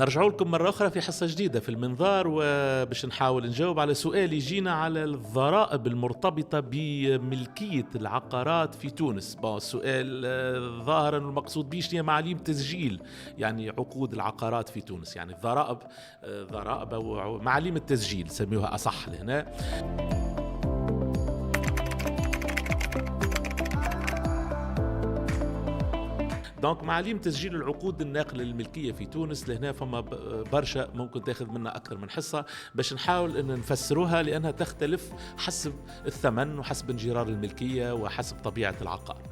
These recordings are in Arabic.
نرجع لكم مرة أخرى في حصة جديدة في المنظار، وباش نحاول نجاوب على سؤال يجينا على الضرائب المرتبطة بملكية العقارات في تونس. السؤال ظاهرا المقصود بيش هي معاليم تسجيل يعني عقود العقارات في تونس، يعني الضرائب، ضرائب أو معاليم التسجيل سميوها أصح لهنا. دونك معاليم تسجيل العقود الناقله للملكيه في تونس لهنا فما برشا ممكن تاخذ منا اكثر من حصه باش نحاول ان نفسروها، لانها تختلف حسب الثمن وحسب انجرار الملكيه وحسب طبيعه العقار.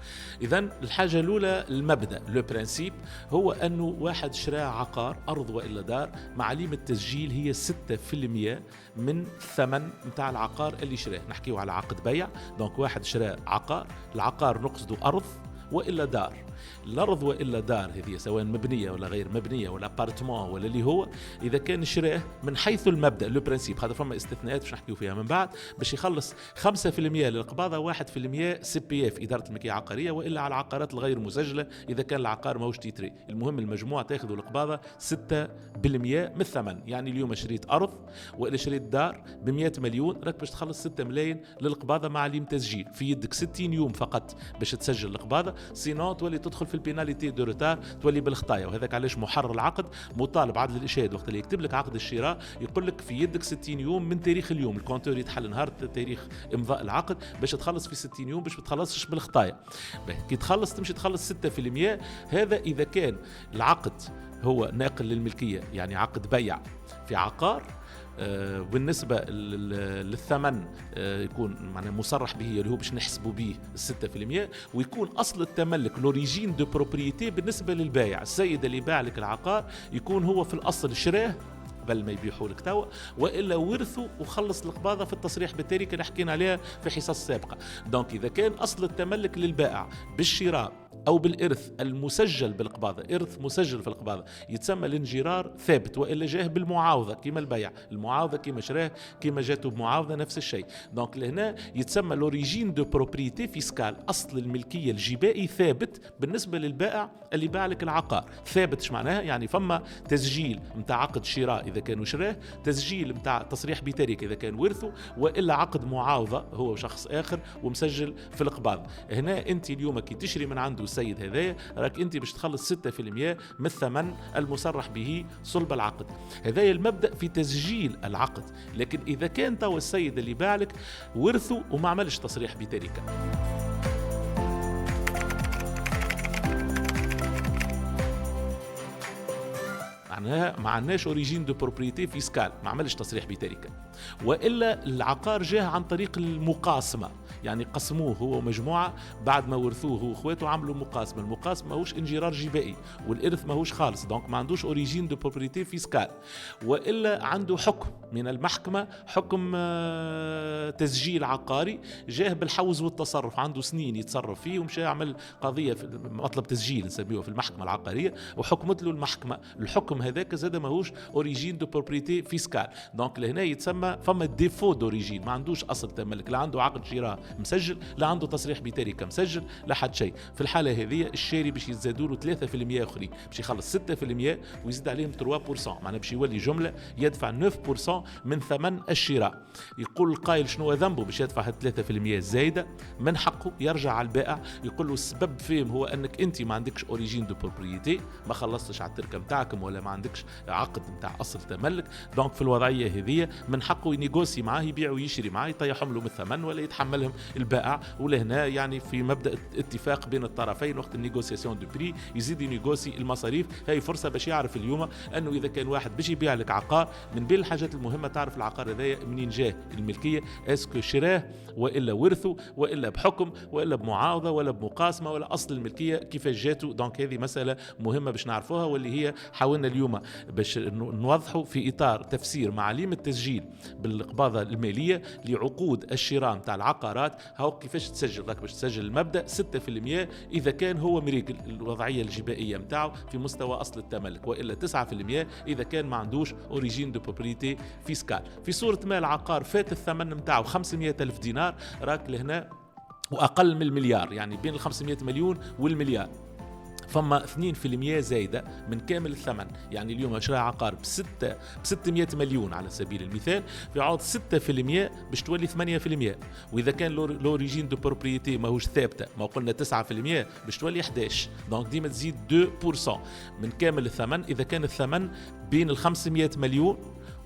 اذا الحاجه الاولى المبدا لو برانسيب هو انه واحد شرى عقار ارض والا دار، معاليم التسجيل هي 6% من الثمن نتاع العقار اللي شراه. نحكيو على عقد بيع، دونك واحد شرى عقار، العقار نقصده ارض والا دار. الارض والا دار هذه سواء مبنيه ولا غير مبنيه ولا ابارتمون ولا اللي هو، اذا كان شراه من حيث المبدا لو برانسيب، هذا فما استثناءات باش نحكيو فيها من بعد، باش يخلص 5% للقباضه، 1% سي بي اف اداره الملكيه العقاريه، والا على العقارات الغير مسجله اذا كان العقار ماهوش تيتري. المهم المجموع تاخذوا القباضه 6% من الثمن. يعني اليوم شريت ارض والا شريت دار ب 100 مليون، راك باش تخلص 6 ملايين للقباضه معاليم تسجيل. في يدك 60 يوم فقط باش تسجل القباضه، سينو تولي تدخل في البيناليتي دو روتار، تولي بالخطايا. وهذاك علاش محرر العقد مطالب عدل الاشهاد وقت اللي يكتب لك عقد الشراء يقول لك في يدك 60 يوم من تاريخ اليوم، الكونتور يتحل نهار تاريخ امضاء العقد باش تخلص في 60 يوم باش ما تخلصش بالخطايا. كي تخلص تمشي تخلص 6%. هذا اذا كان العقد هو ناقل للملكيه، يعني عقد بيع في عقار. بالنسبة للثمن يكون معناه مصرح به اللي هو باش نحسبوا به 6%، ويكون أصل التملك لوريجين دو بروبريتي بالنسبة للبائع. السيد اللي باع لك العقار يكون هو في الأصل شراه قبل ما يبيحوا لك توا، والا ورثوا وخلص القباضه في التصريح بالتركه اللي حكينا عليها في حصص سابقه. دونك اذا كان اصل التملك للبائع بالشراء او بالارث المسجل بالقباضه، ارث مسجل في القباضه، يتسمى الانجرار ثابت، والا جاه بالمعاوضه كما البيع، المعاوضه كما شراه كما جاته بمعاوضه نفس الشيء. دونك لهنا يتسمى لوريجين دو بروبريتي فيسكال، اصل الملكيه الجبائي ثابت بالنسبه للبائع اللي باع لك العقار. ثابت ايش معناها؟ يعني فما تسجيل نتاع عقد شراء اذا كانوا شراه، تسجيل نتاع تصريح بتركه اذا كان ورثه، والا عقد معاوضه هو شخص اخر ومسجل في القباض. هنا انت اليوم كي تشري من عنده السيد هذايا راك انت باش تخلص 6% من الثمن المصرح به صلب العقد. هذايا المبدا في تسجيل العقد. لكن اذا كان توا السيد اللي باع لك ورثه وما عملش تصريح بتركه، معناها ما عندناش اوريجين دو بروبريتي فيسكال، ما عملش تصريح بتركه، والا العقار جاه عن طريق المقاسمه، يعني قسموه هو ومجموعه بعد ما ورثوه هو واخواته عملوا مقاسمه. المقاسمه ماهوش انجرار جبائي، والارث ماهوش خالص، دونك ما عندوش اوريجين دو بروبريتي فيسكال. والا عنده حكم من المحكمه، حكم تسجيل عقاري، جاه بالحوز والتصرف، عنده سنين يتصرف فيه ومشى يعمل قضيه في مطلب تسجيل نسميوه في المحكمه العقاريه، وحكمت له المحكمه. الحكم هذاك زاد ماهوش اوريجين دو بروبريتي فيسكال. دونك لهنا يتسمى فما ديفو دوريجين، ما عندوش اصل تملك، لا عنده عقد شراء مسجل، لا عنده تصريح بتركه مسجل، لا حد شيء. في الحاله هذه الشاري باش يزادوا له 3% اخرين، باش يخلص 6% ويزيد عليهم 3%، معناها باش يولي جمله يدفع 9% من ثمن الشراء. يقول القائل شنو ذنبه باش يدفع 3% الزايده؟ من حقه يرجع على البائع يقول له السبب فيهم هو انك انت ما عندكش اوريجين دو بروبريتي، ما خلصتش على التركه نتاعكم ولا ما عندكش عقد نتاع اصل تملك. دونك في الوضعيه هذه من حقه ينيغوسي معاه، يبيع ويشري معاه، يطيحهم له من الثمن ولا يتحملهم البائع. ولهنا يعني في مبدا اتفاق بين الطرفين وقت النيغوسياسيون دو بري يزيد ينيغوسي المصاريف. هاي فرصه باش يعرف اليوم انه اذا كان واحد باش يبيع لك عقار، من بين الحاجات المهمه تعرف العقار هذايا منين جاه الملكيه، اسكو شراه والا ورثه والا بحكم والا بمعاوضه ولا بمقاسمه ولا اصل الملكيه كيفاش جاته. دونك هذه مساله مهمه باش نعرفوها، واللي هي حاولنا اليوم باش نوضحوا في اطار تفسير معاليم التسجيل بالقباضه الماليه لعقود الشراء نتاع العقارات. هاو كيفاش تسجل، راك باش تسجل المبدا 6% اذا كان هو مريق الوضعيه الجبائيه نتاعو في مستوى اصل التملك، والا 9% اذا كان ما عندوش اوريجين دو بروبريتي فيسكال. في صوره ما العقار فات الثمن نتاعو 500 ألف دينار، راك لهنا واقل من المليار، يعني بين ال 500 مليون والمليار. فما 2% زايدة من كامل الثمن. يعني اليوم شراء عقار ب 600 مليون على سبيل المثال، في عوض 6% باش تولي 8%. وإذا كان لوريجين دو بروبريتي ماهوش ثابتة، ما قلنا 9%، باش تولي 11. دونك ديما تزيد 2% من كامل الثمن. إذا كان الثمن بين 500 مليون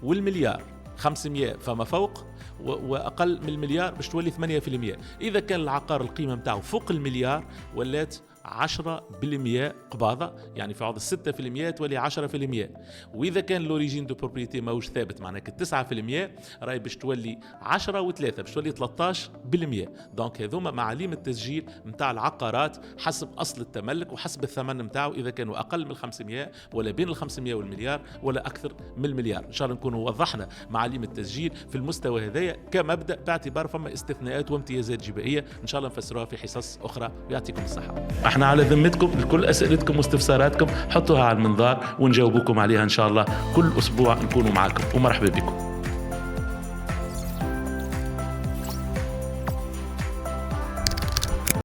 والمليار، 500 فما فوق وأقل من المليار باش تولي 8%. إذا كان العقار القيمة متاعه فوق المليار ولات 10% قباضة، يعني في عوض 6% تولي 10%. وإذا كان لوريجين دو بروبريتي ماهوش ثابت، معناها 9% راهي باش تولي 10 و3 باش تولي 13%. دونك هذوما معاليم التسجيل متاع العقارات حسب أصل التملك وحسب الثمن متاعه، إذا كانوا أقل من 500 ولا بين 500 والمليار ولا أكثر من المليار. إن شاء الله نكونوا وضحنا معاليم التسجيل في المستوى هذايا كمبدأ، باعتبار فما استثناءات وامتيازات جبائية إن شاء الله نفسروها في حصص أخرى. ويعطيكم الصحة. احنا على ذمتكم، لكل أسئلتكم واستفساراتكم حطوها على المنظار ونجاوبكم عليها إن شاء الله. كل أسبوع نكونوا معكم، ومرحبا بكم.